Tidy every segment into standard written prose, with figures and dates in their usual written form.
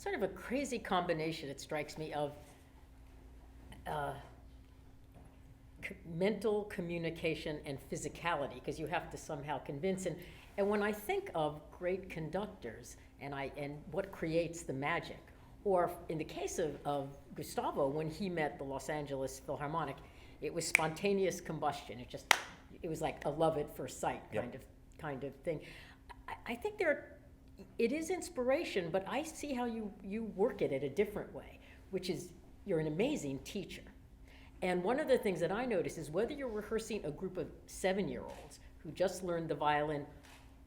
sort of a crazy combination, it strikes me, of uh, mental communication and physicality, because you have to somehow convince. And when I think of great conductors and what creates the magic, or in the case of Gustavo, when he met the Los Angeles Philharmonic, it was spontaneous combustion. It was like a love at first sight kind of thing. I think it is inspiration, but I see how you work it a different way, which is you're an amazing teacher. And one of the things that I notice is whether you're rehearsing a group of 7-year-olds who just learned the violin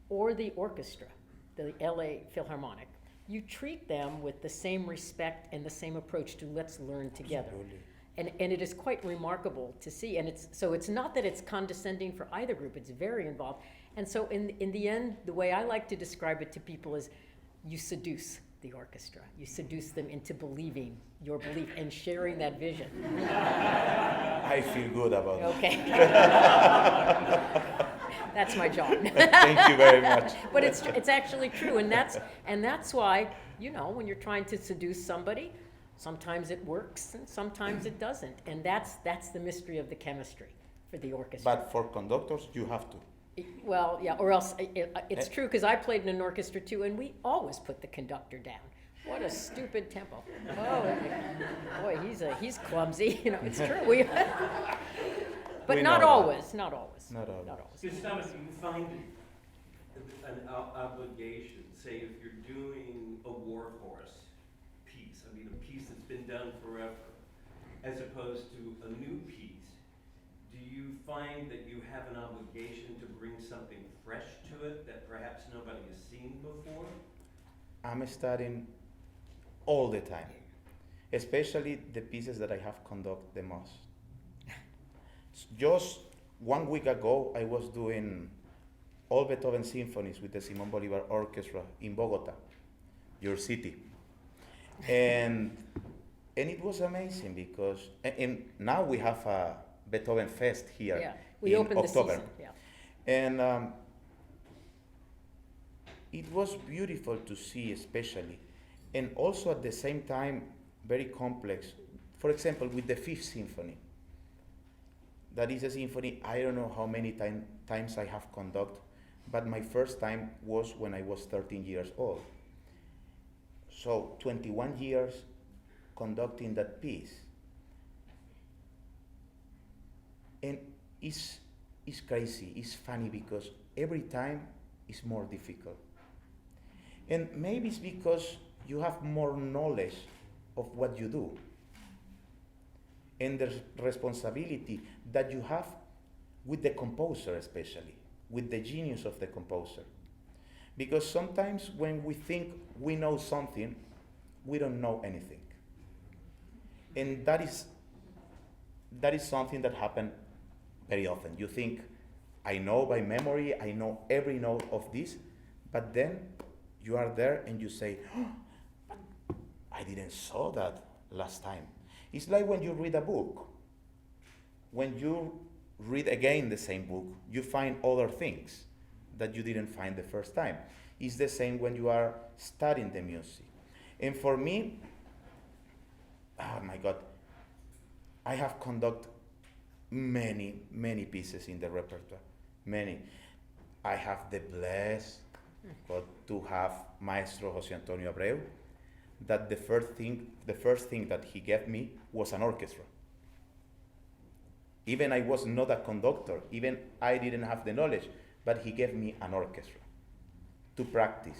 or the orchestra, the LA Philharmonic, you treat them with the same respect and the same approach to let's learn together. Absolutely. And it is quite remarkable to see. And it's not that it's condescending for either group, it's very involved. And so in the end, the way I like to describe it to people is you seduce the orchestra. You seduce them into believing your belief and sharing that vision. I feel good about it. Okay. That's my job. Thank you very much. But it's actually true, and that's why, when you're trying to seduce somebody, sometimes it works and sometimes it doesn't. And that's the mystery of the chemistry for the orchestra. But for conductors, you have to. Well, yeah, or else it's true, because I played in an orchestra too, and we always put the conductor down. What a stupid tempo. Oh, boy, he's clumsy. It's true. But not always. Not always. Gustavo, do you find an obligation, say if you're doing a warhorse piece, a piece that's been done forever, as opposed to a new piece, do you find that you have an obligation to bring something fresh to it that perhaps nobody has seen before? I'm studying all the time, especially the pieces that I have conducted the most. Just 1 week ago, I was doing all Beethoven symphonies with the Simón Bolívar Orchestra in Bogota, your city. And it was amazing because, and now we have a Beethoven Fest here we in opened October. the season. Yeah. And it was beautiful to see, especially, and also at the same time, very complex. For example, with the Fifth Symphony. That is a symphony, I don't know how many times I have conducted, but my first time was when I was 13 years old. So 21 years conducting that piece. And it's crazy, it's funny because every time it's more difficult. And maybe it's because you have more knowledge of what you do. And the responsibility that you have with the composer, especially, with the genius of the composer. Because sometimes when we think we know something, we don't know anything. And that is something that happens very often. You think, I know by memory, I know every note of this, but then you are there and you say, oh, I didn't saw that last time. It's like when you read a book. When you read again the same book, you find other things that you didn't find the first time. It's the same when you are studying the music. And for me, oh my God, I have conducted many, many pieces in the repertoire, many. I have the blessed to have Maestro José Antonio Abreu, that the first thing that he gave me was an orchestra. Even I was not a conductor, even I didn't have the knowledge, but he gave me an orchestra to practice.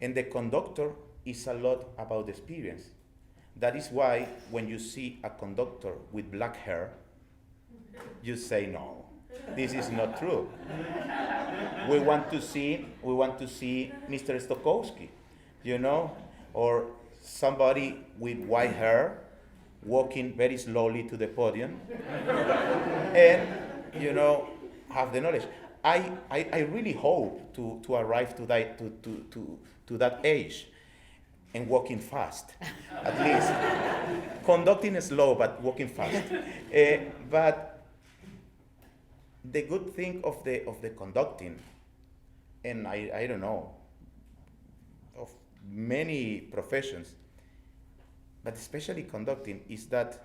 And the conductor is a lot about experience. That is why when you see a conductor with black hair, you say, no, this is not true. We want to see Mr. Stokowski, or somebody with white hair walking very slowly to the podium and, have the knowledge. I really hope to arrive to that age and walking fast, at least. Conducting slow, but walking fast. But the good thing of the conducting, and I don't know, of many professions, but especially conducting, is that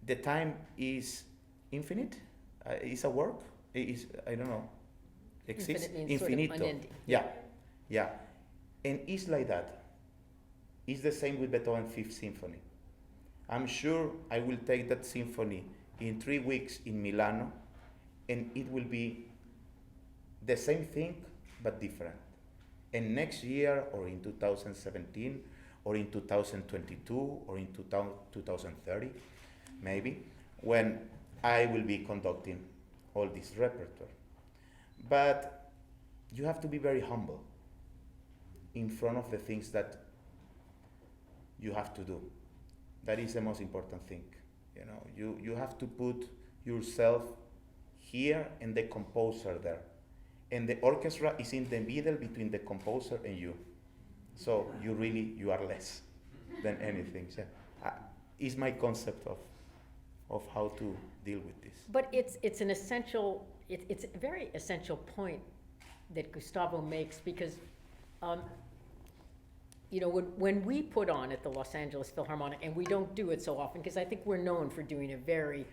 the time is infinite. Is a work? Is, I don't know. Exists? Infinite means sort of unending. Yeah, yeah. And it's like that. It's the same with Beethoven's Fifth Symphony. I'm sure I will take that symphony in 3 weeks in Milano, and it will be the same thing, but different. And next year, or in 2017, or in 2022, or in 2030, maybe, when I will be conducting all this repertoire. But you have to be very humble in front of the things that you have to do. That is the most important thing. You know, you have to put yourself here and the composer there. And the orchestra is in the middle between the composer and you. So you are less than anything. So, is my concept of how to deal with this. But it's an essential, it's a very essential point that Gustavo makes, because you know, when we put on at the Los Angeles Philharmonic, and we don't do it so often, because I think we're known for doing a very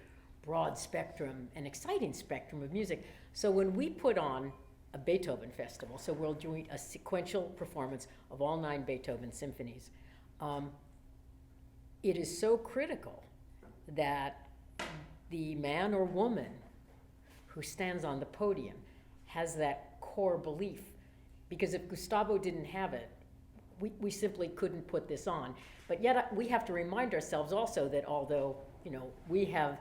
broad spectrum, an exciting spectrum of music. So when we put on a Beethoven festival, so we're doing a sequential performance of all 9 Beethoven symphonies, it is so critical that the man or woman who stands on the podium has that core belief. Because if Gustavo didn't have it, we simply couldn't put this on. But yet we have to remind ourselves also that although, you know, we have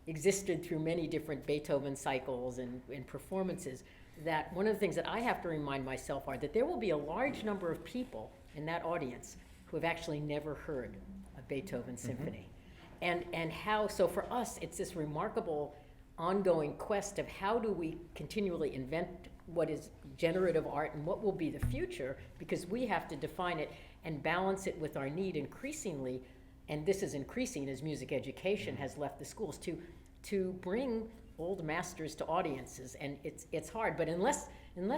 existed through many different Beethoven cycles and performances, that one of the things that I have to remind myself are that there will be a large number of people in that audience who have actually never heard a Beethoven symphony. And how, so for us, it's this remarkable ongoing quest of how do we continually invent what is generative art and what will be the future, because we have to define it and balance it with our need increasingly, and this is increasing as music education has left the schools, to bring old masters to audiences. And it's hard, but unless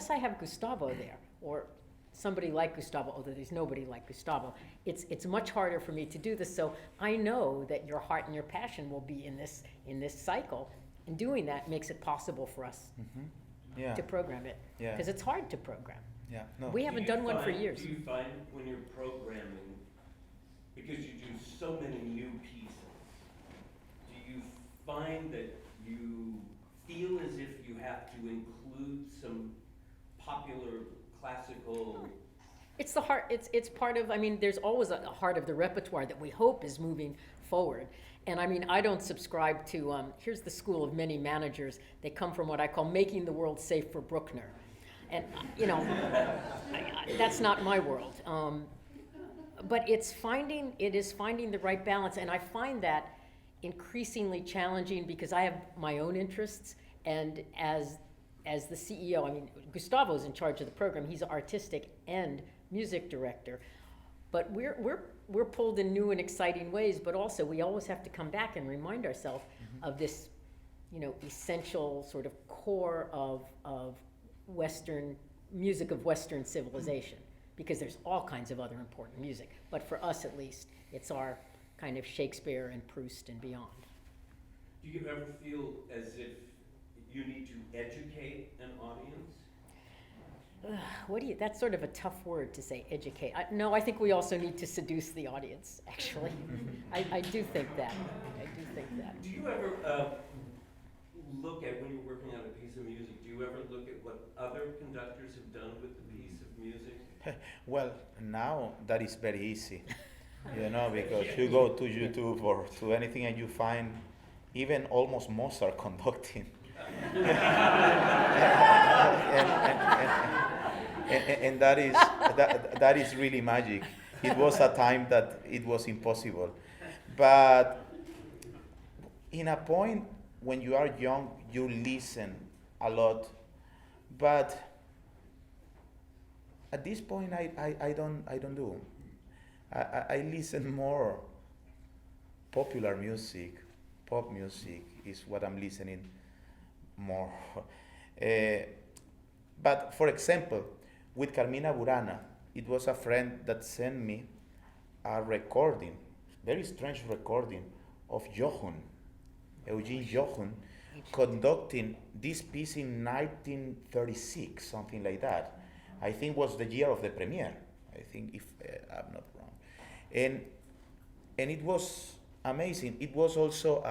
I have Gustavo there, or somebody like Gustavo, although there's nobody like Gustavo, it's much harder for me to do this. So I know that your heart and your passion will be in this cycle, and doing that makes it possible for us to program it. Yeah. Because it's hard to program. Yeah. No. We haven't done one for years. Do you find when you're programming, because you do so many new pieces, do you find that you feel as if you have to include some popular classical? It's the heart, it's part of, I mean, there's always a heart of the repertoire that we hope is moving forward. And I mean, I don't subscribe to, here's the school of many managers. They come from what I call making the world safe for Bruckner. And, you know, that's not my world. But it is finding the right balance. And I find that increasingly challenging because I have my own interests. And as the CEO, I mean, Gustavo's in charge of the program. He's artistic and music director. But we're pulled in new and exciting ways, but also we always have to come back and remind ourselves of this, you know, essential sort of core of Western music, of Western civilization, because there's all kinds of other important music. But for us, at least, it's our kind of Shakespeare and Proust and beyond. Do you ever feel as if you need to educate an audience? That's sort of a tough word to say, educate. No, I think we also need to seduce the audience, actually. I do think that. Do you ever look at, when you're working on a piece of music, do you ever look at what other conductors have done with the piece of music? Well, now that is very easy, you know, because you go to YouTube or to anything and you find even almost Mozart conducting. And that is really magic. It was a time that it was impossible. But in a point when you are young, you listen a lot. But at this point, I don't do. I listen more popular music. Pop music is what I'm listening more. But for example, with Carmina Burana. It was a friend that sent me a recording, very strange recording of Eugene Jochun, conducting this piece in 1936, something like that. I think was the year of the premiere. I think, if I'm not wrong, and it was amazing. It was also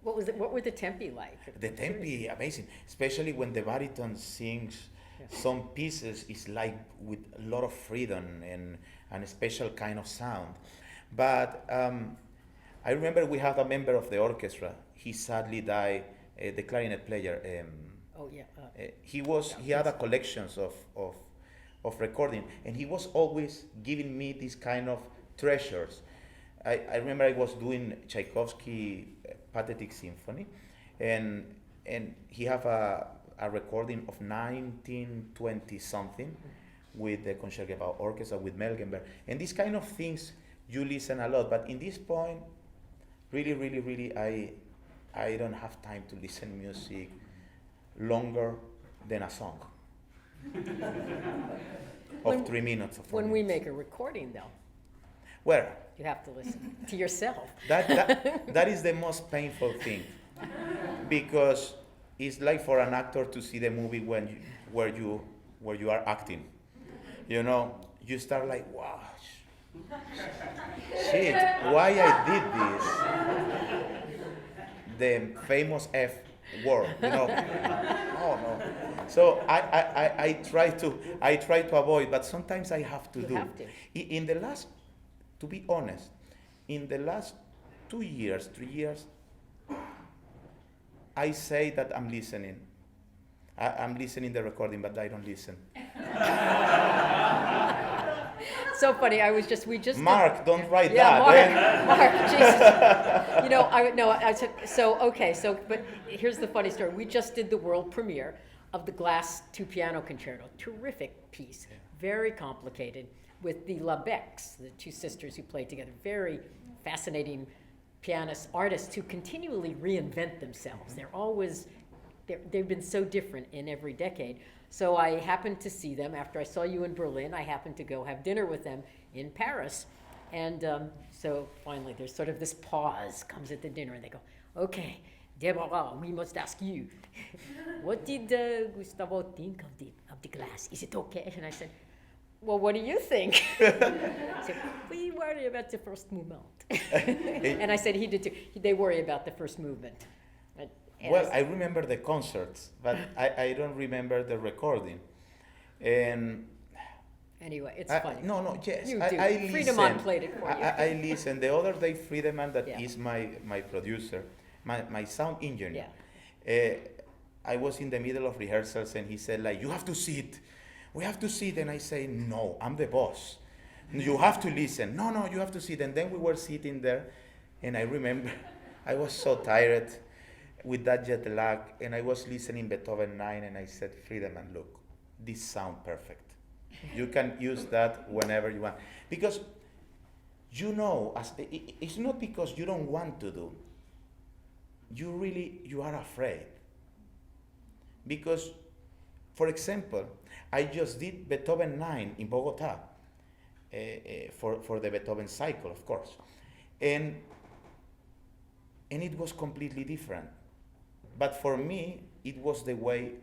What was it? What were the tempi like? the tempi amazing, especially when the baritone sings. Yeah. Some pieces is like with a lot of freedom and a special kind of sound. But I remember we had a member of the orchestra. He sadly died. The clarinet player. Oh yeah. He had a collections of recording, and he was always giving me these kind of treasures. I remember I was doing Tchaikovsky Pathetic Symphony, and he have a recording of 1920 something with the Concertgebouw Orchestra with Melgenberg, and these kind of things you listen a lot. But in this point, really, I don't have time to listen music longer than a song of 3 minutes or 4 When minutes. we make a recording, though, Well, you have to listen to yourself. that is the most painful thing, because it's like for an actor to see the movie where you are acting. You know, you start like, wow, shit, why I did this? The famous F word, you know. Oh no. So I try to avoid, but sometimes I have to You do. have to. In the last, to be honest, in the last 2 years, 3 years, I say that I'm listening. I'm listening the recording, but I don't listen. So funny. We just. Mark, don't write Yeah, that. Mark, Jesus. You know, I said, but here's the funny story. We just did the world premiere of the Glass 2 Piano Concerto. Terrific piece, very complicated, with the Labecs, the two sisters who played together. Very fascinating pianists, artists who continually reinvent themselves. They've been so different in every decade. So I happened to see them after I saw you in Berlin. I happened to go have dinner with them in Paris. And so finally there's sort of this pause comes at the dinner, and they go, okay, Debra, we must ask you, what did Gustavo think of the Glass? Is it okay? And I said, well, what do you think? He said, we worry about the first movement. And I said, he did too. They worry about the first movement. Well, I remember the concerts, but I don't remember the recording. And anyway, it's funny. No, yes, You I do. listen. Friedemann played it for you. I listen. The other day, Friedemann, that Yeah. is my producer, my sound engineer. Yeah. I was in the middle of rehearsals, and he said, like, you have to sit. We have to sit. And I say, no, I'm the boss. You have to listen. No, you have to sit. And then we were sitting there, and I remember I was so tired with that jet lag, and I was listening Beethoven 9, and I said, Friedemann, look, this sounds perfect. You can use that whenever you want. Because, you know, it's not because you don't want to do. You are afraid. Because, for example, I just did Beethoven 9 in Bogota for the Beethoven cycle, of course. And it was completely different. But for me, it was the way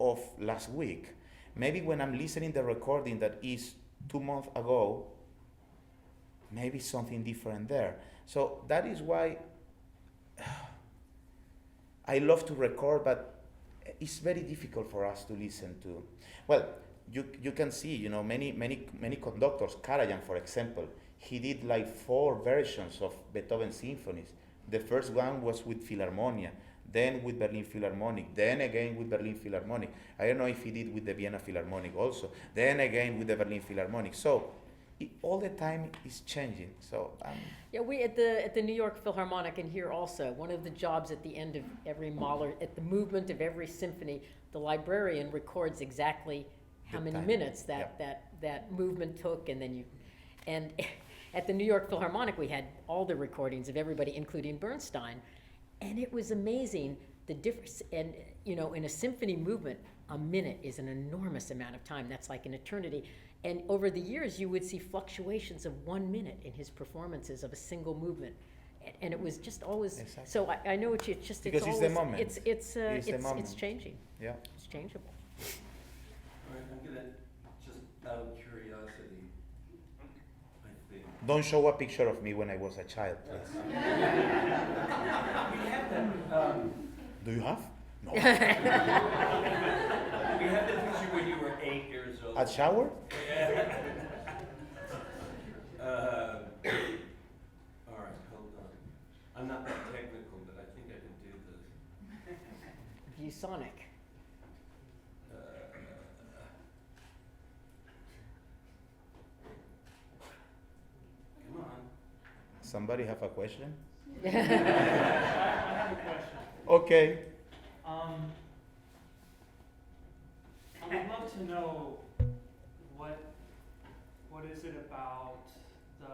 of last week. Maybe when I'm listening the recording that is 2 months ago, maybe something different there. So that is why I love to record, but it's very difficult for us to listen to. Well, you can see, you know, many conductors, Karajan, for example, he did like 4 versions of Beethoven symphonies. The first one was with Philharmonia, then with Berlin Philharmonic, then again with Berlin Philharmonic. I don't know if he did with the Vienna Philharmonic also, then again with the Berlin Philharmonic. So all the time is changing. So yeah, we at the New York Philharmonic and here also, one of the jobs at the end of every Mahler, at the movement of every symphony, the librarian records exactly how many minutes that movement took, and at the New York Philharmonic we had all the recordings of everybody, including Bernstein. And it was amazing, the difference, and you know, in a symphony movement, a minute is an enormous amount of time. That's like an eternity. And over the years, you would see fluctuations of 1 minute in his performances of a single movement. And it was just always, Exactly. so I know what you, it's just, Because it's it's always, the moment. it's the moment. it's changing. Yeah. It's changeable. All right, I'm gonna, just out of curiosity, I think. Don't show a picture of me when I was a child, please. We have that, Do you have? No. we have the picture when you were 8 years old. A shower? All right, hold on. I'm not that technical, but I think I can do this. ViewSonic. Come on. Somebody have a question? I have a question. Okay. I would love to know what is it about the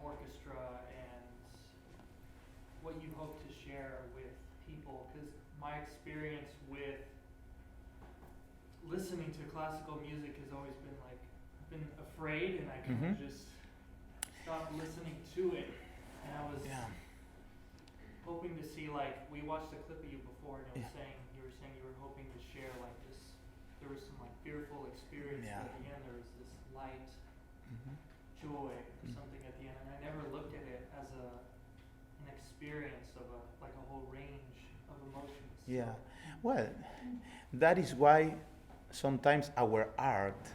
orchestra and what you hope to share with people, because my experience with listening to classical music has always been like, I've been afraid and I kind of just stopped listening to it, and I was hoping to see, like, we watched a clip of you before, and it was saying you were hoping to share like this, there was some like fearful experience, but at the end there was this light joy or something at the end, and I never looked at it as an experience of a whole range of emotions. Yeah. Well, that is why sometimes our art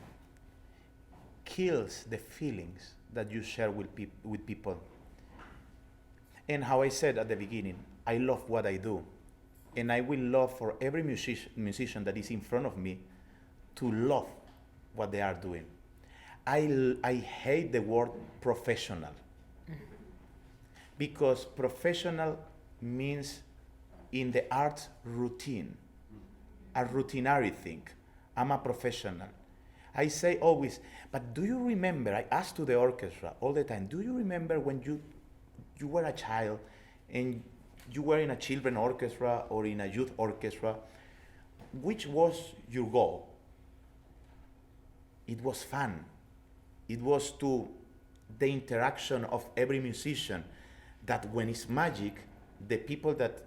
kills the feelings that you share with people. And how I said at the beginning, I love what I do. And I will love for every musician that is in front of me to love what they are doing. I hate the word professional, because professional means in the arts routine, a routinary thing. I'm a professional. I say always, but do you remember, I ask to the orchestra all the time, do you remember when you were a child and you were in a children orchestra or in a youth orchestra, which was your goal? It was fun. It was to the interaction of every musician, that when it's magic, the people that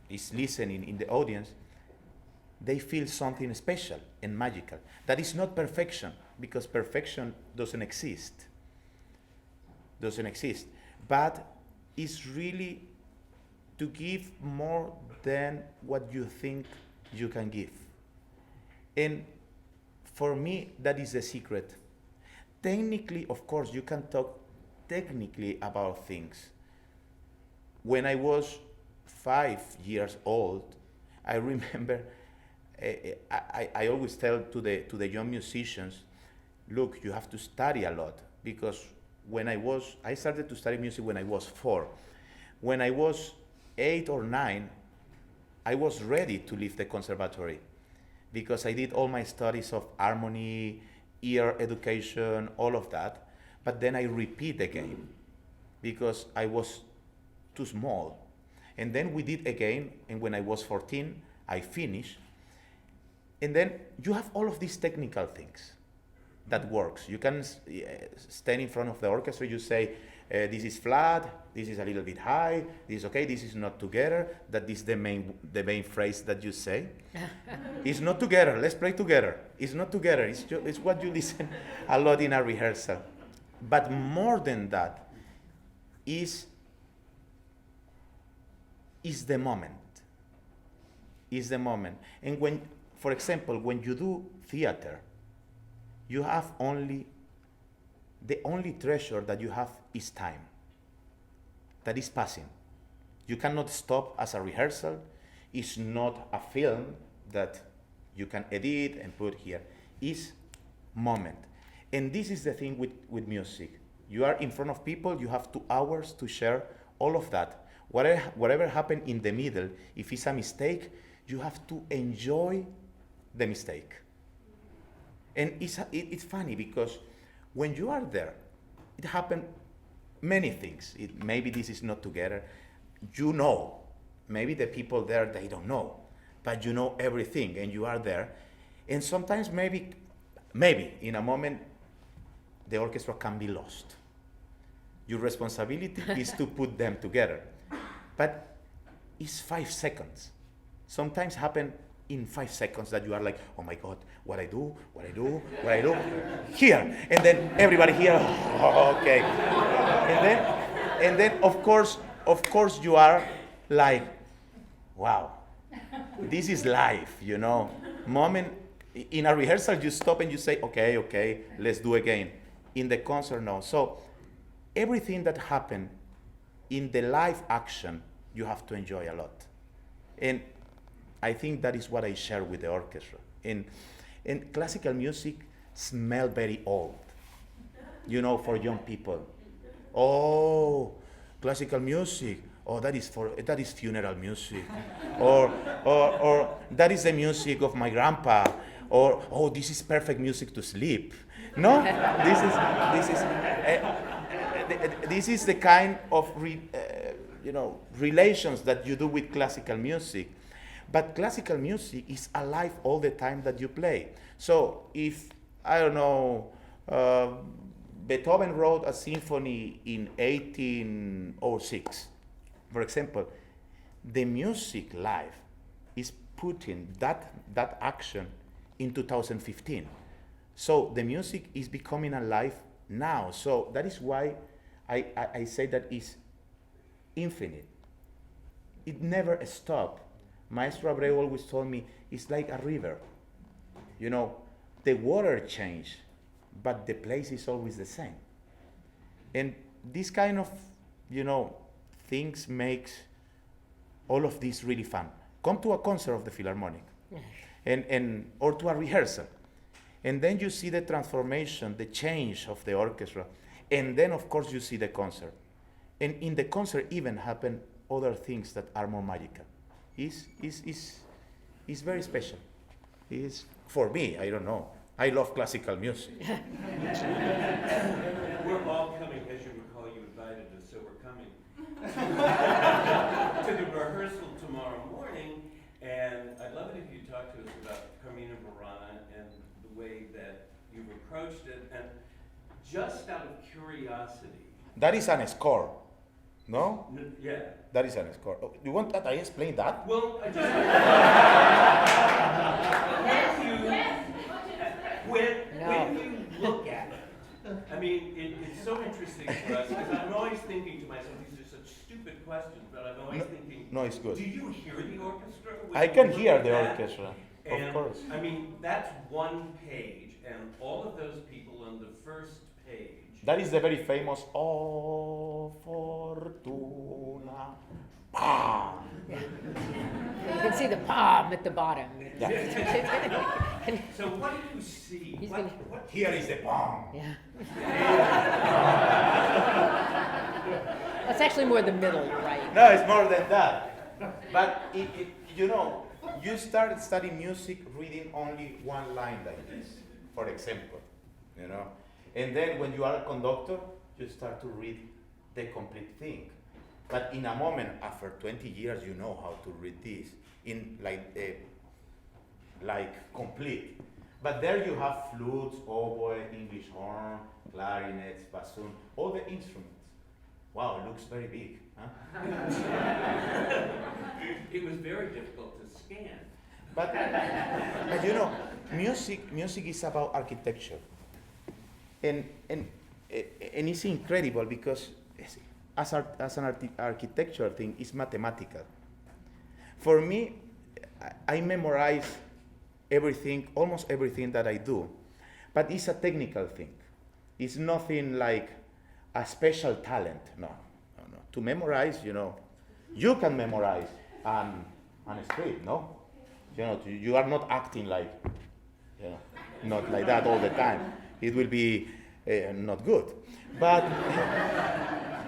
is listening in the audience, they feel something special and magical. That is not perfection, because perfection doesn't exist. But it's really to give more than what you think you can give. And for me, that is the secret. Technically, of course, you can talk technically about things. When I was 5 years old, I remember I always tell to the young musicians, look, you have to study a lot, because I started to study music when I was 4. When I was 8 or 9, I was ready to leave the conservatory, because I did all my studies of harmony, ear education, all of that. But then I repeat again, because I was too small. And then we did again, and when I was 14, I finished. And then you have all of these technical things that works. You can stand in front of the orchestra, you say, this is flat, this is a little bit high, this is okay, this is not together. That is the main phrase that you say. It's not together, let's play together. It's not together, it's what you listen a lot in a rehearsal. But more than that is the moment. Is the moment. And when, for example, when you do theater, you have the only treasure that you have is time. That is passing. You cannot stop as a rehearsal. It's not a film that you can edit and put here. It's moment. And this is the thing with music. You are in front of people, you have 2 hours to share all of that. Whatever happened in the middle, if it's a mistake, you have to enjoy the mistake. And it's funny, because when you are there, it happen many things. Maybe this is not together. You know, maybe the people there, they don't know. but you know everything and you are there. And sometimes maybe in a moment, the orchestra can be lost. Your responsibility is to put them together. But it's 5 seconds. Sometimes happen in 5 seconds that you are like, oh my God, what I do. Here. And then everybody here, oh, okay. And then of course you are like, wow, this is life, you know. Moment, in a rehearsal you stop and you say, okay, let's do again. In the concert, no. So everything that happened in the live action, you have to enjoy a lot. And I think that is what I share with the orchestra. And classical music smells very old, you know, for young people. Oh, classical music. Oh, that is funeral music, or that is the music of my grandpa, or oh, this is perfect music to sleep. No, this is the kind of relations that you do with classical music. But classical music is alive all the time that you play. So if, I don't know, Beethoven wrote a symphony in 1806, for example, the music live is putting that action in 2015. So the music is becoming alive now. So that is why I say that it's infinite. It never stops. Maestro Abreu always told me it's like a river. You know, the water changes, but the place is always the same. And this kind of, things makes all of this really fun. Come to a concert of the Philharmonic, or to a rehearsal, and then you see the transformation, the change of the orchestra, and then of course you see the concert. And in the concert even happen other things that are more magical. It's very special. It's, for me, I don't know. I love classical music. We're all coming, as you recall, you invited us, so we're coming to the rehearsal tomorrow morning, and I'd love it if you talk to us about Carmina Burana and the way that you've approached it, and just out of curiosity. That is an score, no? Yeah. That is an score. Oh, you want that I explain that? Well, I just when you look at it, I mean, it's so interesting for us because I'm always thinking to myself, these are such stupid questions, but I'm always thinking, no, it's good. Do you hear the orchestra? I can hear the orchestra, and, of course. I mean, that's one page, and all of those people on the first page. That is the very famous "O Fortuna." Pam. You can see the palm at the bottom. Yeah. So what do you see? What Here is the palm. Yeah. That's actually more the middle, you're right. No, it's more than that. But you start studying music reading only one line like this, for example, And then when you are a conductor, you start to read the complete thing. But in a moment, after 20 years, you know how to read this in like complete. But there you have flutes, oboe, English horn, clarinets, bassoon, all the instruments. Wow, it looks very big, huh? It was very difficult to scan. But music is about architecture. And it's incredible because as an architectural thing, it's mathematical. For me, I memorize everything, almost everything that I do, but it's a technical thing. It's nothing like a special talent. No. To memorize, you can memorize on a script, no? You are not acting like, not like that all the time. It will be not good. But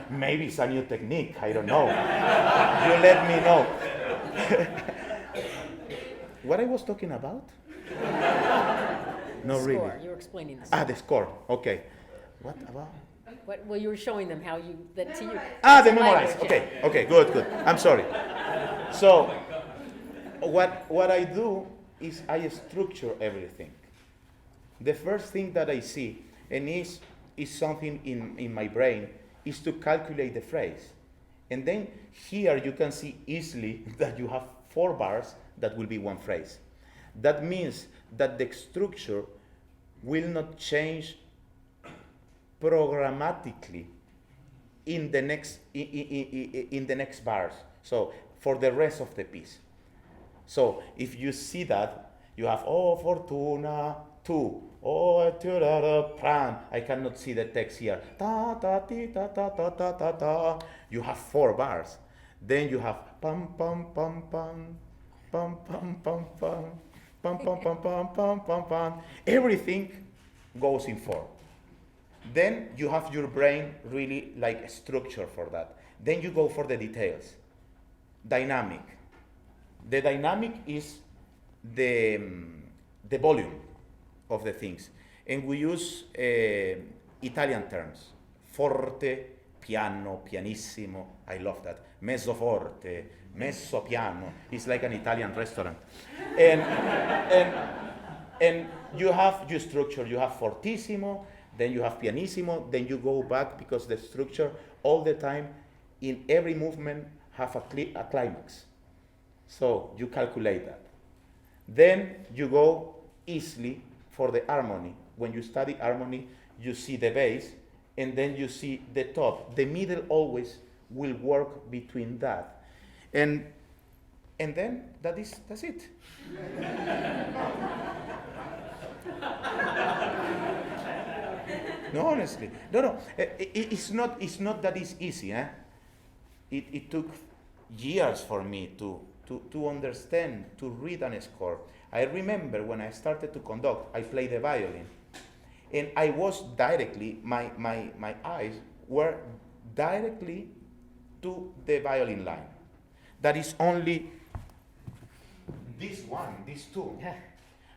maybe it's a new technique, I don't know. You let me know. What I was talking about? No, really. Score. You were explaining the score. The score. Okay. What about? Well, you were showing them how you, that to you. The memorize. language, Okay, good. I'm sorry. So, what I do is I structure everything. The first thing that I see, and is something in my brain, is to calculate the phrase. And then here you can see easily that you have 4 bars that will be one phrase. That means that the structure will not change programmatically in the next bars. So for the rest of the piece. So if you see that, you have oh fortuna 2, oh pran. I cannot see the text here. Ta ta ti ta ta ta ta ta ta. You have 4 bars. Then you have pam pam pam pam pam pam pam pam pam pam pam pam pam pam pam. Everything goes in 4. Then you have your brain really like a structure for that. Then you go for the details. Dynamic. The dynamic is the volume of the things. And we use Italian terms. Forte, piano, pianissimo. I love that. Mezzo forte, messo piano. It's like an Italian restaurant. And you have your structure. You have fortissimo, then you have pianissimo, then you go back because the structure all the time in every movement have a climax. So you calculate that. Then you go easily for the harmony. When you study harmony, you see the bass, and then you see the top. The middle always will work between that. And then that's it. No, honestly. No. It's not that it's easy, eh? It took years for me to understand, to read a score. I remember when I started to conduct, I played the violin. And I was directly, my eyes were directly to the violin line. That is only this one, these two.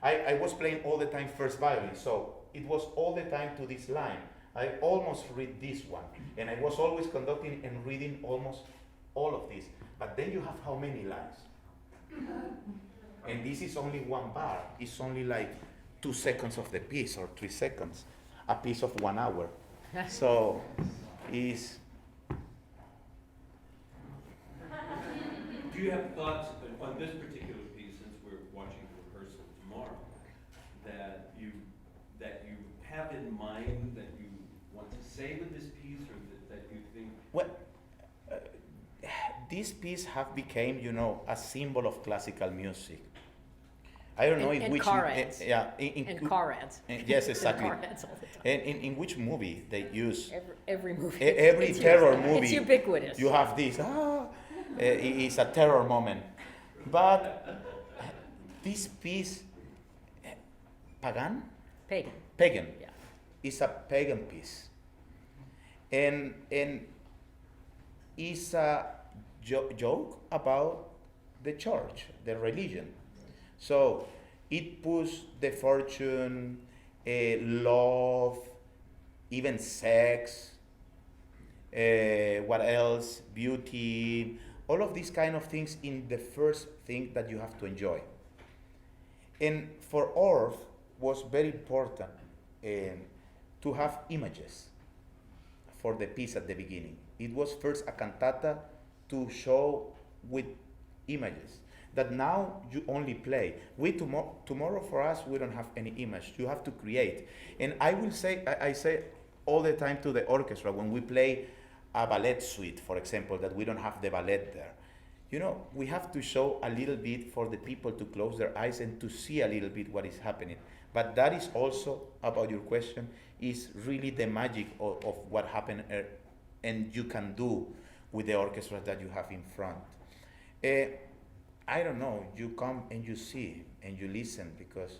I was playing all the time first violin, so it was all the time to this line. I almost read this one. And I was always conducting and reading almost all of this. But then you have how many lines? And this is only 1 bar. It's only like 2 seconds of the piece or 3 seconds, a piece of 1 hour. So is. Do you have thoughts on this particular piece, since we're watching the rehearsal tomorrow, that you have in mind that you want to say with this piece, or that you think? Well, this piece have become, a symbol of classical music. I don't know in which car ads. in Car ads. Yes, exactly. Car ads all the time. And in which movie they use Every movie. every it's terror used. movie. It's ubiquitous. You have this. It's a terror moment, but this piece, pagan, Pagan. Yeah. is a pagan piece, and is a joke about the church, the religion. So it puts the fortune, love, even sex, what else, beauty, all of these kind of things in the first thing that you have to enjoy. And for Orff was very important to have images for the piece at the beginning. It was first a cantata to show with images that now you only play. Tomorrow for us, we don't have any image. You have to create. And I say all the time to the orchestra when we play a ballet suite, for example, that we don't have the ballet there. We have to show a little bit for the people to close their eyes and to see a little bit what is happening. But that is also, about your question, is really the magic of what happened and you can do with the orchestra that you have in front. I don't know, you come and you see and you listen, because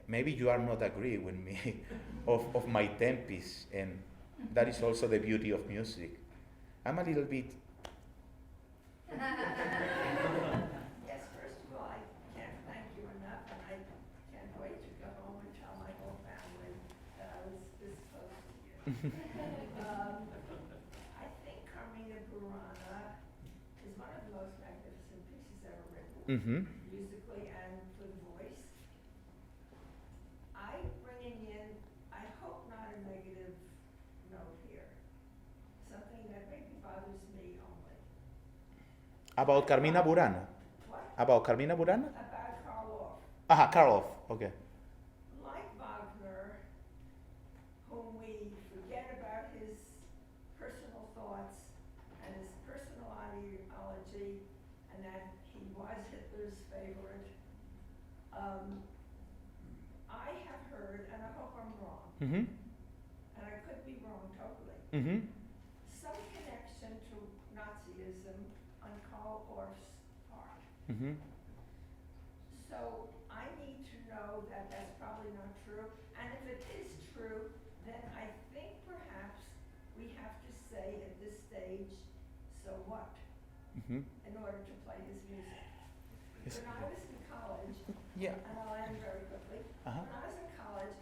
maybe you are not agree with me of my tempis, and that is also the beauty of music. I'm a little bit. Yes, first of all, I can't thank you enough, and I can't wait to go home and tell my whole family that I was this close to you. I think Carmina Burana is one of the most magnificent pieces ever written. Mm-hmm. musically and for the voice. I'm bringing in, I hope not a negative note here, something that maybe bothers me only. About Carmina Burana. What? About Carmina Burana? About Karloff. Aha, Karloff. Okay. Like Wagner, whom we forget about his personal thoughts and his personal ideology, and that he was Hitler's favorite. I have heard, and I hope I'm wrong, Mm-hmm. and I could be wrong totally, Mm-hmm. some connection to Nazism on Karl Orff's part. Mm-hmm. So I need to know that that's probably not true, and if it is true, then I think perhaps we have to say at this stage, so what, Mm-hmm. in order to play his music. Yes. When I was in college, Yeah. and I'll end very quickly, Uh-huh. when I was in college,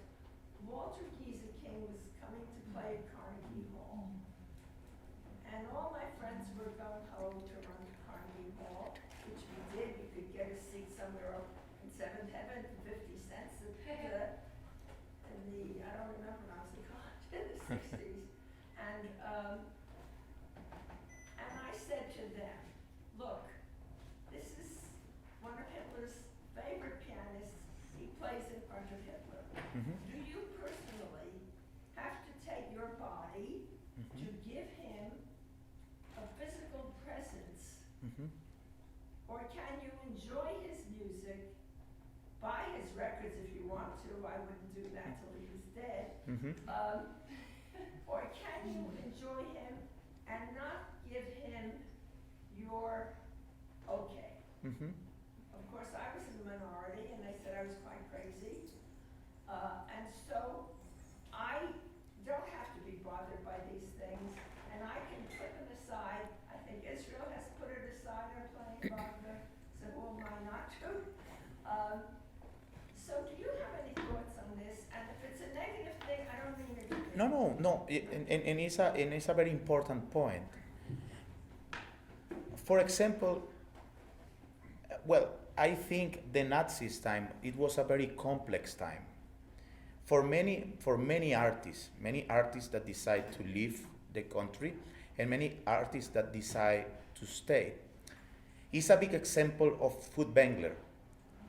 Walter Giza King was coming to play at Carnegie Hall. And all my friends were going home to run to Carnegie Hall, which we did. You could get a seat somewhere up in Seventh Heaven for 50 cents in the, I don't remember when I was in college, in the 60s. And I said to them, look, this is one of Hitler's favorite pianists. He plays in front of Hitler. Mm-hmm. Do you personally have to take your body to give him a physical presence, Mm-hmm. or can you enjoy his music, buy his records if you want to? I wouldn't do that till he was dead. Mm-hmm. Or can you enjoy him and not give him your okay? Mm-hmm. Of course, I was in the minority, and they said I was quite crazy. And so I don't have to be bothered by these things, and I can put them aside. I think Israel has put it aside in playing Wagner, so who am I not to? So do you have any thoughts on this? And if it's a negative thing, I don't mean it. No. And it's a very important point. For example, well, I think the Nazis' time, it was a very complex time. For many artists that decide to leave the country, and many artists that decide to stay. It's a big example of Furtwängler,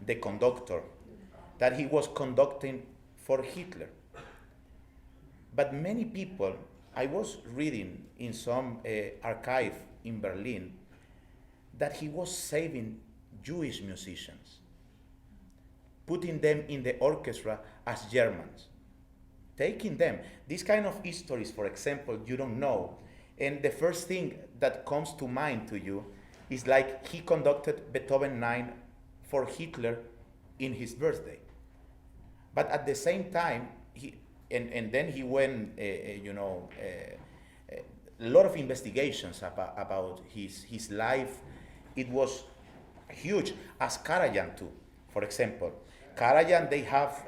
the conductor, that he was conducting for Hitler. But many people, I was reading in some archive in Berlin, that he was saving Jewish musicians, putting them in the orchestra as Germans, taking them. These kind of histories, for example, you don't know. And the first thing that comes to mind to you is like he conducted Beethoven 9 for Hitler in his birthday. But at the same time, then he went, a lot of investigations about his life. It was huge, as Karajan too, for example. Karajan, they have,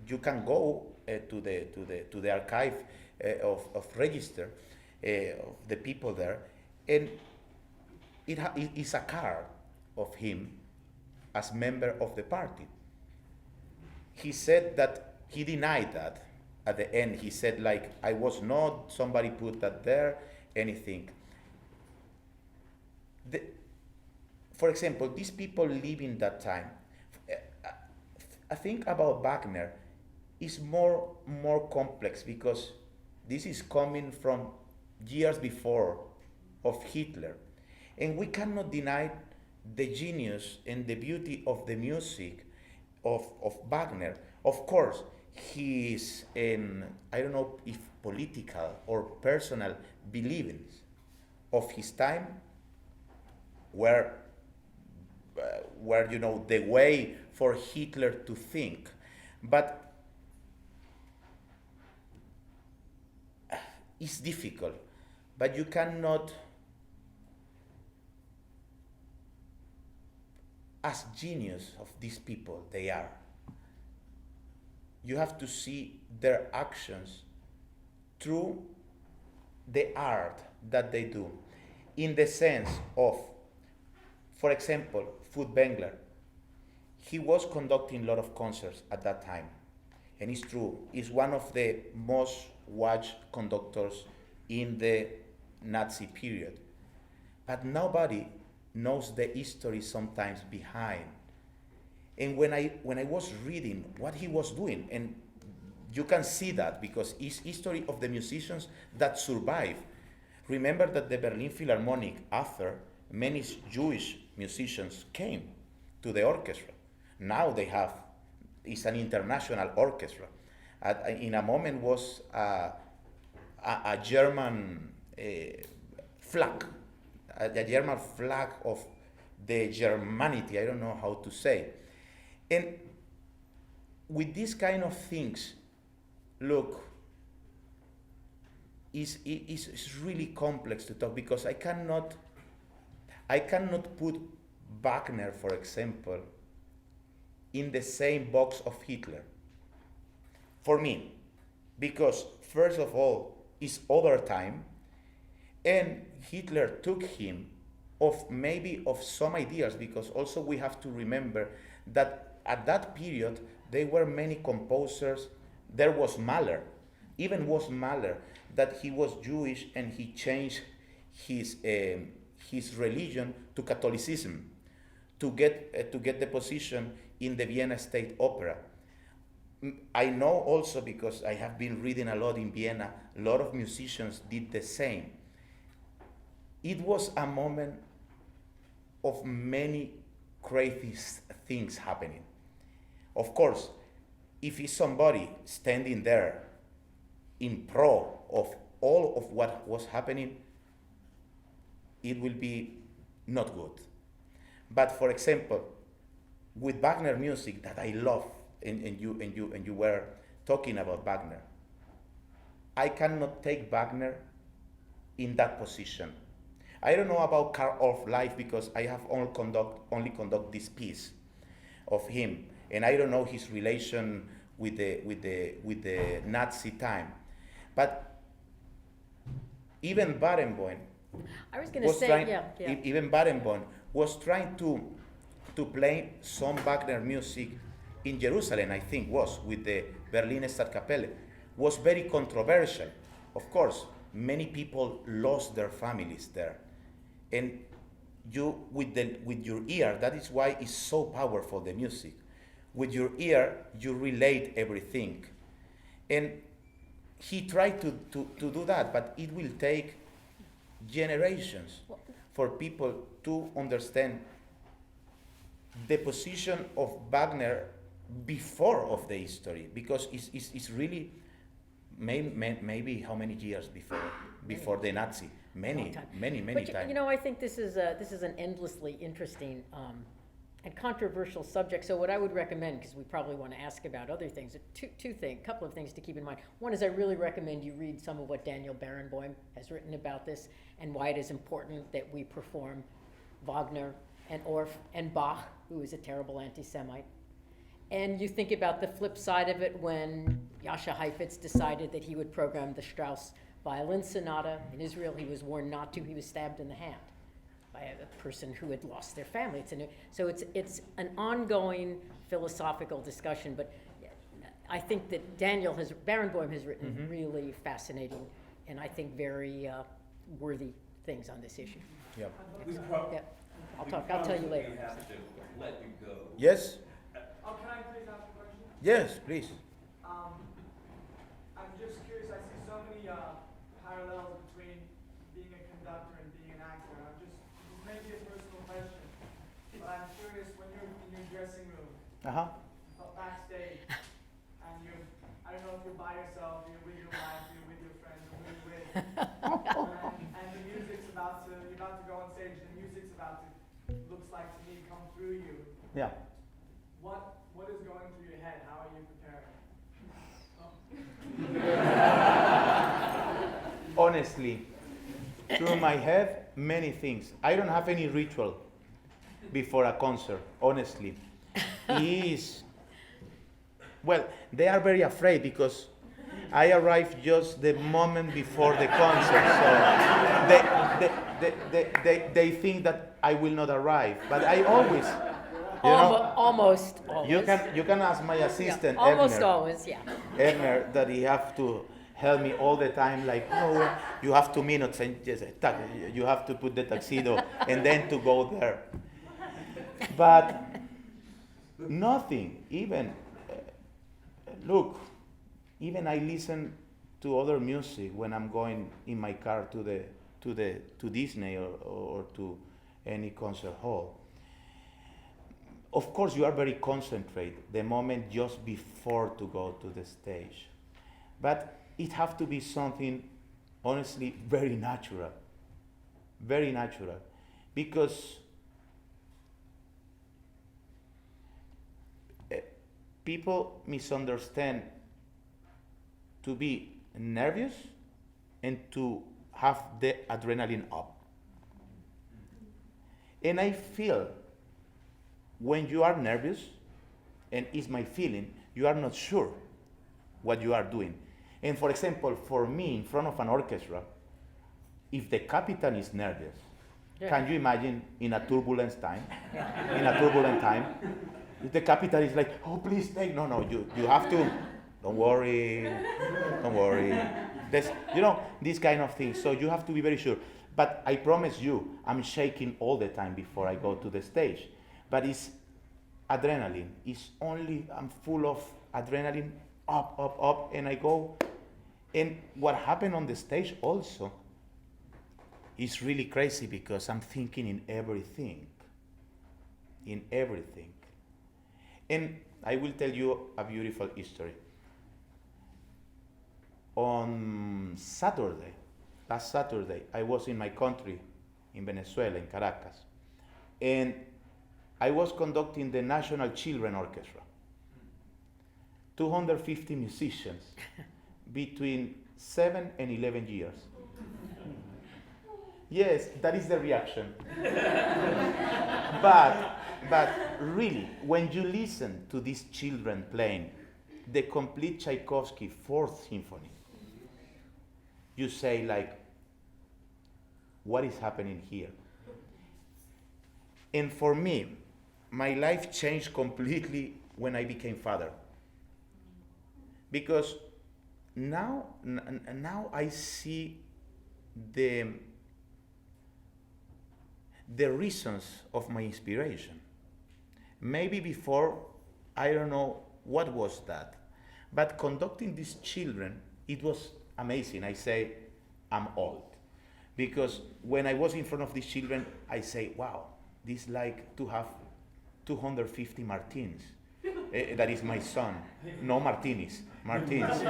you can go to the archive of register of the people there, and it is a card of him as member of the party. He said that he denied that. At the end, he said, like, I was not, somebody put that there, anything. For example, these people living that time, I think about Wagner is more complex, because this is coming from years before of Hitler. And we cannot deny the genius and the beauty of the music of Wagner. Of course, his, I don't know if political or personal beliefs of his time were the way for Hitler to think. But it's difficult. But you cannot, as genius of these people they are, you have to see their actions through the art that they do, in the sense of, for example, Furtwängler. He was conducting a lot of concerts at that time. And it's true, he's one of the most watched conductors in the Nazi period. But nobody knows the history sometimes behind. And when I was reading what he was doing, and you can see that because it's history of the musicians that survive. Remember that the Berlin Philharmonic, after many Jewish musicians came to the orchestra. Now it's an international orchestra. In a moment was a German flag, a German flag of the Germanity, I don't know how to say. And with these kind of things, look, it's really complex to talk because I cannot put Wagner, for example, in the same box of Hitler. For me, because first of all, it's other time, and Hitler took him of some ideas, because also we have to remember that at that period there were many composers. There was Mahler, that he was Jewish and he changed his religion to Catholicism to get the position in the Vienna State Opera. I know also, because I have been reading a lot in Vienna, a lot of musicians did the same. It was a moment of many crazy things happening. Of course, if it's somebody standing there in pro of all of what was happening, it will be not good. But for example, with Wagner music that I love, and you were talking about Wagner, I cannot take Wagner in that position. I don't know about Karl Orff live because I have only conduct this piece of him, and I don't know his relation with the Nazi time. But even Barenboim I was going to say, yeah. even Barenboim was trying to play some Wagner music in Jerusalem, I think was, with the Berliner Stadtkapelle, was very controversial. Of course, many people lost their families there. And you, with your ear, that is why it's so powerful, the music. With your ear, you relate everything. And he tried to do that, but it will take generations for people to understand the position of Wagner before of the history, because it's really maybe how many years before the Nazi? Many But times. you know, I think this is an endlessly interesting and controversial subject. So what I would recommend, because we probably want to ask about other things, couple of things to keep in mind. One is I really recommend you read some of what Daniel Barenboim has written about this and why it is important that we perform Wagner and Orff and Bach, who is a terrible anti-Semite. And you think about the flip side of it when Jascha Heifetz decided that he would program the Strauss violin sonata in Israel. He was warned not to. He was stabbed in the hand by a person who had lost their family. So it's an ongoing philosophical discussion, but I think that Barenboim has written really fascinating and I think very worthy things on this issue. Yep. Yeah. I'll tell you later. We have to let you go. Yes. Can I please ask a question? Yes, please. I'm just curious, I see so many parallels between being a conductor and being an actor. This may be a personal question, but I'm curious, when you're in your dressing room, backstage, and I don't know if you're by yourself, you're with your wife, you're with your friends, or who you're with, and the music's you're about to go on stage, the music's about to, looks like to me, come through you. Yeah. What is going through your head? How are you preparing? Honestly, through my head, many things. I don't have any ritual before a concert, honestly. Well, they are very afraid because I arrive just the moment before the concert, so they think that I will not arrive, but I always, Almost always. you can ask my Yeah, assistant, almost Ebner, always, yeah. Ebner, that he have to help me all the time, like, no, you have 2 minutes, and just, you have to put the tuxedo, and then to go there. But nothing, even, look, even I listen to other music when I'm going in my car to Disney or to any concert hall. Of course, you are very concentrated the moment just before to go to the stage, but it has to be something, honestly, very natural, because people misunderstand to be nervous and to have the adrenaline up. And I feel when you are nervous, and it's my feeling, you are not sure what you are doing. And for example, for me, in front of an orchestra, if the captain is nervous, Yeah. can you imagine in a turbulent time? Yeah. In a turbulent time, if the captain is like, oh, please take, no, you have to, don't worry. There's, these kind of things. So you have to be very sure. But I promise you, I'm shaking all the time before I go to the stage. But it's adrenaline. I'm full of adrenaline, up, and I go. And what happened on the stage also is really crazy because I'm thinking in everything. And I will tell you a beautiful history. On last Saturday, I was in my country, in Venezuela, in Caracas, and I was conducting the National Children Orchestra. 250 musicians between 7 and 11 years. Yes, that is the reaction. But really, when you listen to these children playing the complete Tchaikovsky Fourth Symphony, you say like, what is happening here? And for me, my life changed completely when I became father. Because now I see the reasons of my inspiration. Maybe before, I don't know what was that. But conducting these children, it was amazing. I say, I'm old. Because when I was in front of these children, I say, wow, this is like to have 250 Martins. That is my son. No Martinis, Martins.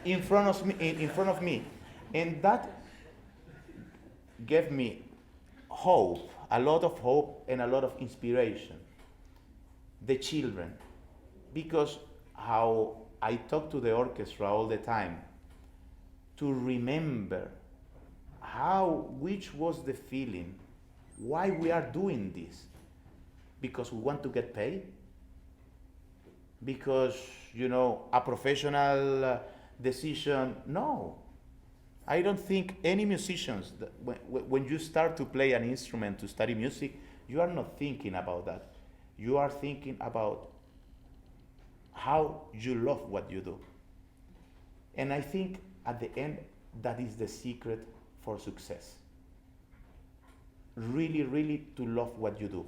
In front of me. And that gave me hope, a lot of hope and a lot of inspiration. The children. Because how I talk to the orchestra all the time to remember which was the feeling, why we are doing this. Because we want to get paid? Because, a professional decision? No. I don't think any musicians, when you start to play an instrument, to study music, you are not thinking about that. You are thinking about how you love what you do. And I think at the end, that is the secret for success. Really, really to love what you do.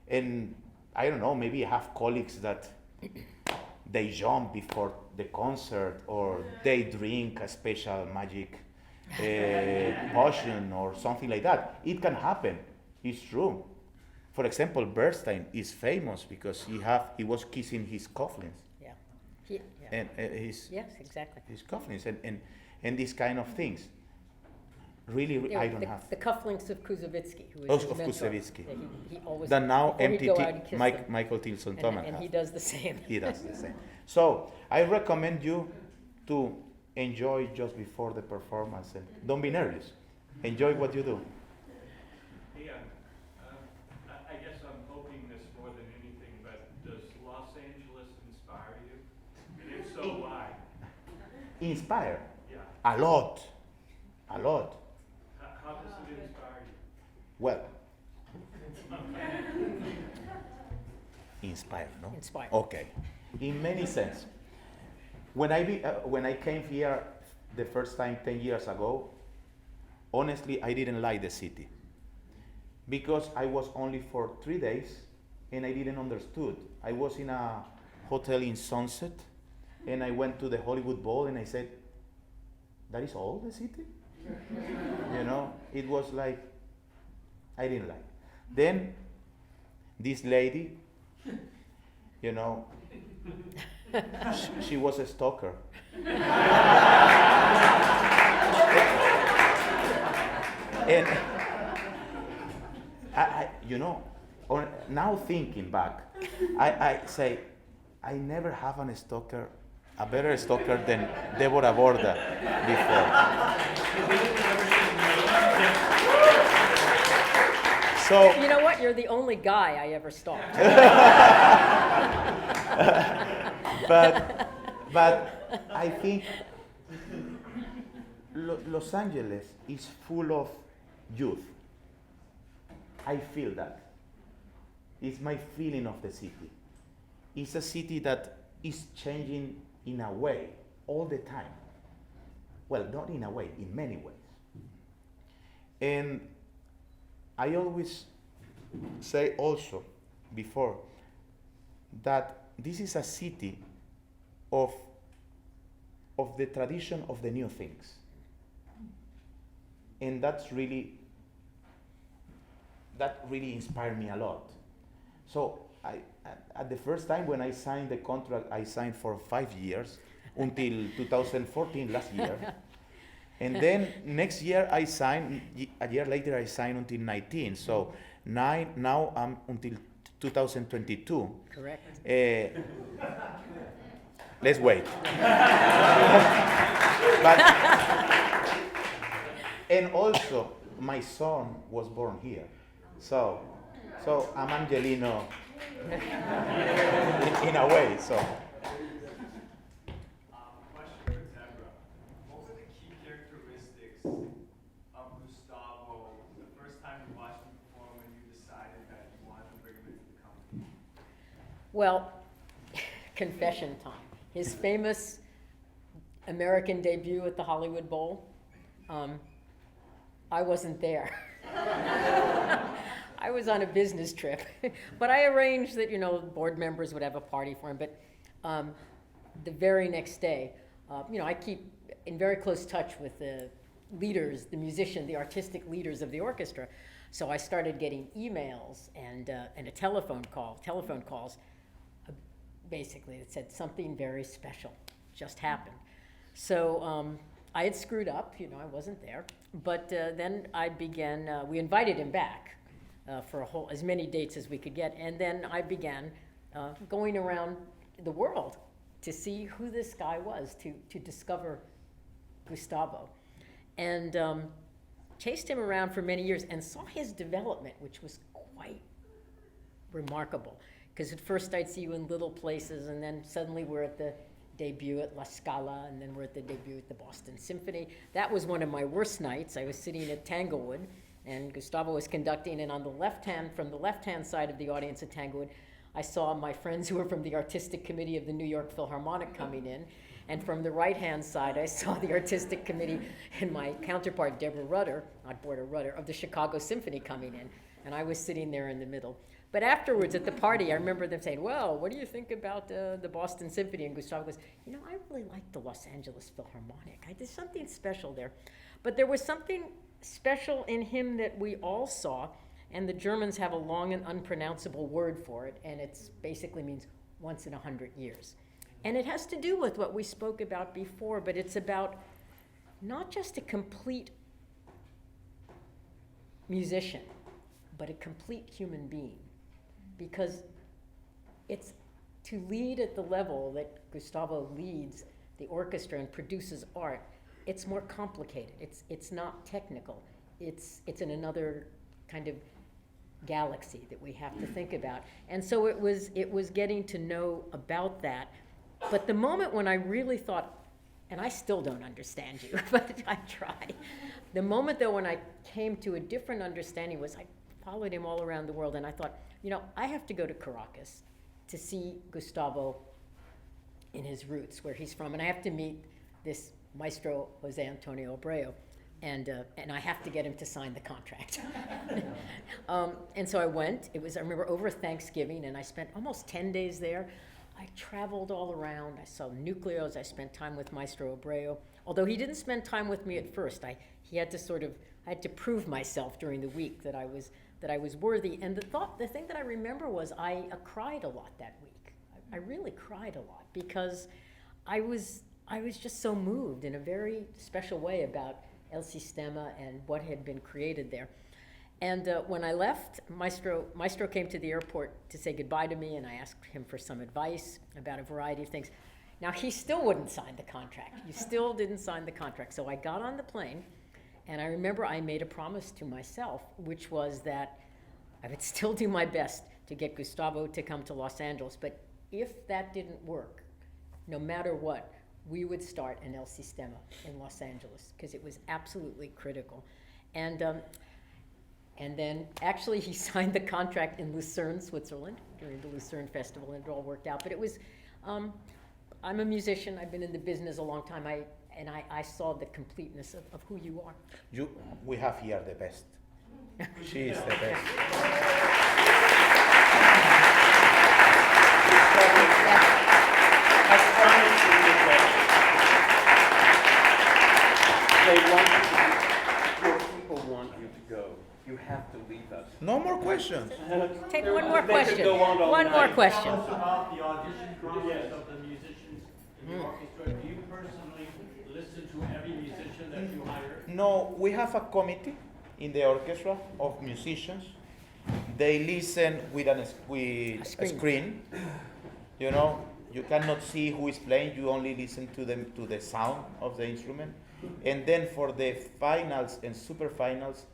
And I don't know, maybe I have colleagues that they jump before the concert or they drink a special magic potion or something like that. It can happen. It's true. For example, Bernstein is famous because he was kissing his cufflinks. Yeah. And Yes, exactly. his cufflinks and these kind of things. Really, I don't have. The cufflinks of Koussevitzky, who is his Of mentor. Koussevitzky. Yeah, he always. That now before he'd go out, MTT, he'd kiss them. Michael Tilson Thomas And has. he does the same. He does the same. So I recommend you to enjoy just before the performance and don't be nervous. Enjoy what you do. Yeah, I guess I'm hoping this more than anything, but Inspire. Yeah. A lot. How does it inspire you? Well, inspire, no? Inspire. Okay. In many sense. When I came here the first time 10 years ago, honestly, I didn't like the city because I was only for 3 days and I didn't understood. I was in a hotel in Sunset and I went to the Hollywood Bowl and I said, that is all the city? You know, it was like, I didn't like. Then this lady, you know, she was a stalker. And I you know, now thinking back, I say, I never have a stalker, a better stalker than Debra Borda before. So You know what? You're the only guy I ever stalked. but I think Los Angeles is full of youth. I feel that. It's my feeling of the city. It's a city that is changing in a way all the time. Well, not in a way, in many ways. And I always say also before that this is a city of the tradition of the new things. And that really inspired me a lot. So at the first time when I signed the contract, I signed for 5 years until 2014, last year. And then next year a year later I signed until 19. So now I'm until 2022. Correct. Let's wait. And also, my son was born here. So I'm Angelino in a way. So. Question for Debra. What were the key characteristics of Gustavo the first time you watched him perform when you decided that you wanted to bring him into the company? Well, confession time. His famous American debut at the Hollywood Bowl, I wasn't there. I was on a business trip, but I arranged that, board members would have a party for him. But the very next day, I keep in very close touch with the leaders, the musicians, the artistic leaders of the orchestra. So I started getting emails and a telephone calls, basically, that said something very special just happened. So I had screwed up, I wasn't there. But then I began, we invited him back for as many dates as we could get. And then I began going around the world to see who this guy was, to discover Gustavo. And chased him around for many years and saw his development, which was quite remarkable. Because at first I'd see you in little places, and then suddenly we're at the debut at La Scala, and then we're at the debut at the Boston Symphony. That was one of my worst nights. I was sitting at Tanglewood, and Gustavo was conducting, and on the from the left-hand side of the audience at Tanglewood, I saw my friends who were from the Artistic Committee of the New York Philharmonic coming in, and from the right-hand side, I saw the Artistic Committee and my counterpart, Debra Rudder, not Borda Rudder, of the Chicago Symphony coming in, and I was sitting there in the middle. But afterwards at the party, I remember them saying, well, what do you think about the Boston Symphony? And Gustavo goes, I really like the Los Angeles Philharmonic. There's something special there. But there was something special in him that we all saw, and the Germans have a long and unpronounceable word for it, and it basically means once in 100 years. And it has to do with what we spoke about before, but it's about not just a complete musician, but a complete human being. Because it's to lead at the level that Gustavo leads the orchestra and produces art, it's more complicated. It's not technical. It's in another kind of galaxy that we have to think about. And so it was getting to know about that. But the moment when I really thought, and I still don't understand you, but I try. The moment, though, when I came to a different understanding was I followed him all around the world, and I thought, I have to go to Caracas to see Gustavo in his roots, where he's from, and I have to meet this maestro Jose Antonio Abreu, and I have to get him to sign the contract. And so I went. It was, I remember, over Thanksgiving, and I spent almost 10 days there. I traveled all around. I saw nucleos. I spent time with Maestro Abreu. Although he didn't spend time with me at first. I had to prove myself during the week that I was worthy. And the thing that I remember was I cried a lot that week. I really cried a lot because I was just so moved in a very special way about El Sistema and what had been created there. And when I left, Maestro came to the airport to say goodbye to me, and I asked him for some advice about a variety of things. Now, he still wouldn't sign the contract. He still didn't sign the contract. So I got on the plane, and I remember I made a promise to myself, which was that I would still do my best to get Gustavo to come to Los Angeles. But if that didn't work, no matter what, we would start an El Sistema in Los Angeles, because it was absolutely critical. And then actually he signed the contract in Lucerne, Switzerland, during the Lucerne Festival, and it all worked out. But it was, I'm a musician. I've been in the business a long time. I saw the completeness of who you are. We have here the best. She is the best. I promise you the best. They want you to, your people want you to go. You have to leave us. No more questions. Take one more They could question. go on all One more night. question. Tell us about the audition process of the musicians in the orchestra. Do you personally listen to every musician that you hire? No, we have a committee in the orchestra of musicians. They listen with a screen. You cannot see who is playing. You only listen to the sound of the instrument. And then for the finals and super finals,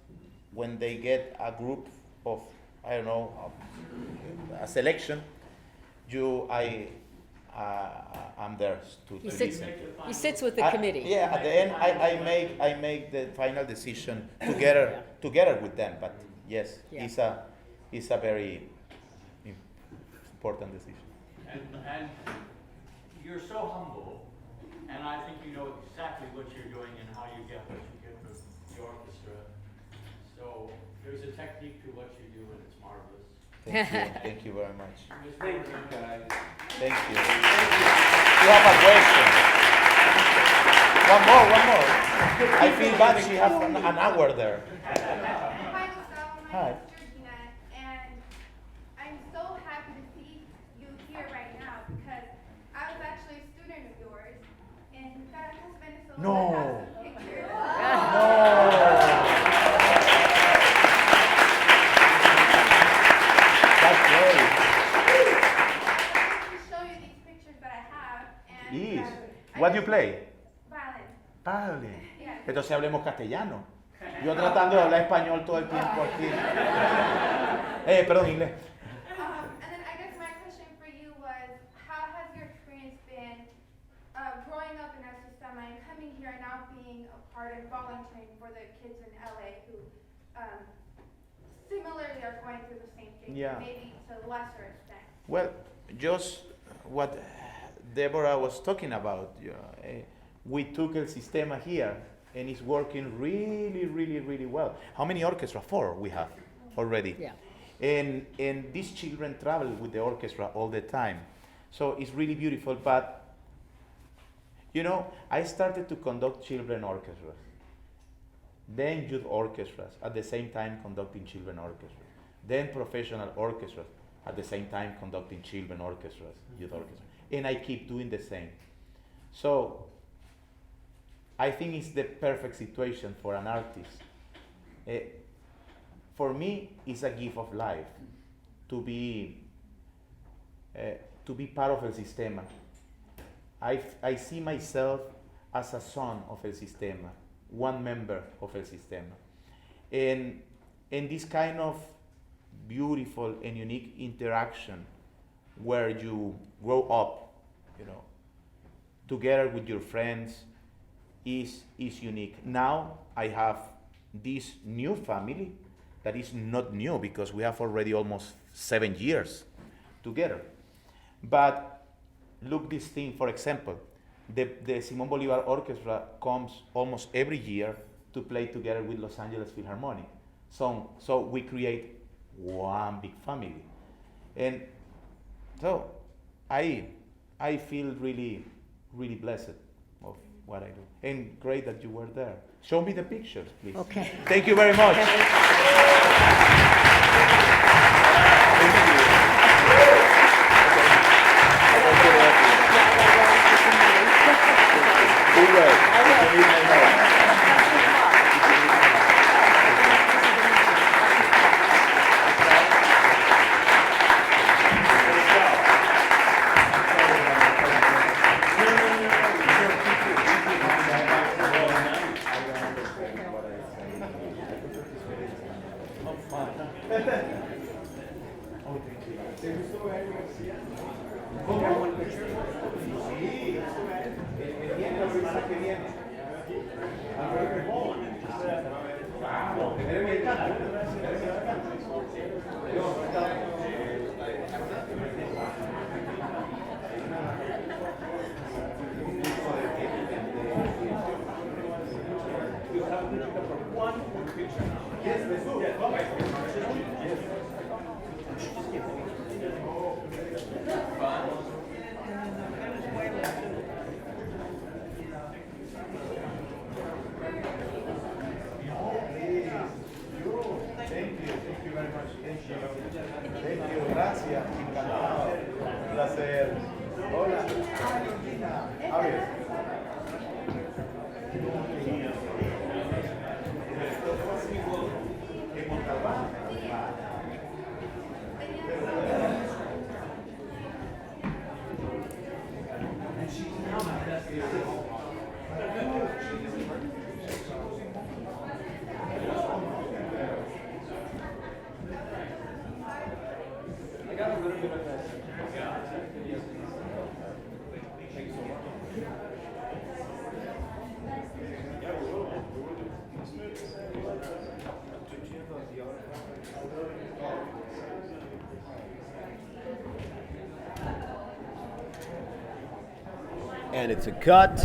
when they get a group of, a selection, I'm there to listen. He sits with the committee. Yeah, at the end, I make the final decision together with them. But yes, Yeah. it's a very important decision. And you're so humble, and I think you know exactly what you're doing and how you get what you get from the orchestra. So there's a technique to what you do, and it's marvelous. Thank you very much. Thank you, guys. Thank you. You have a question. One more. I feel bad she has an hour there. Hi, Gustavo. My Hi. name is Georgina, and I'm so happy to see you here right now because I was actually a student of yours, and God has been so No. good. I have some pictures. That's great. I wanted to show you these pictures that I have, and Yes. I What do you play? violin. Vale. Yes. Entonces hablemos castellano. Yo tratando de hablar español todo el tiempo aquí. Perdón, inglés. And then I guess my question for you was, how has your experience been growing up in El Sistema and coming here and now being a part of volunteering for the kids in LA who similarly are going through the same thing, Yeah. maybe to a lesser extent? Well, just what Deborah was talking about. We took El Sistema here, and it's working really, really, really well. How many orchestra? 4 we have already. Yeah. And these children travel with the orchestra all the time. So it's really beautiful. But, I started to conduct children orchestras, then youth orchestras, at the same time conducting children orchestras, then professional orchestras, at the same time conducting children orchestras, youth orchestras. And I keep doing the same. So I think it's the perfect situation for an artist. For me, it's a gift of life to be part of El Sistema. I see myself as a son of El Sistema, one member of El Sistema. And this kind of beautiful and unique interaction where you grow up, together with your friends is unique. Now I have this new family that is not new because we have already almost 7 years together. But look this thing, for example, the Simon Bolivar Orchestra comes almost every year to play together with Los Angeles Philharmonic. So we create one big family. And so I feel really, really blessed of what I do. And great that you were there. Show me the pictures, please. Okay. Thank you very much. And it's a cut.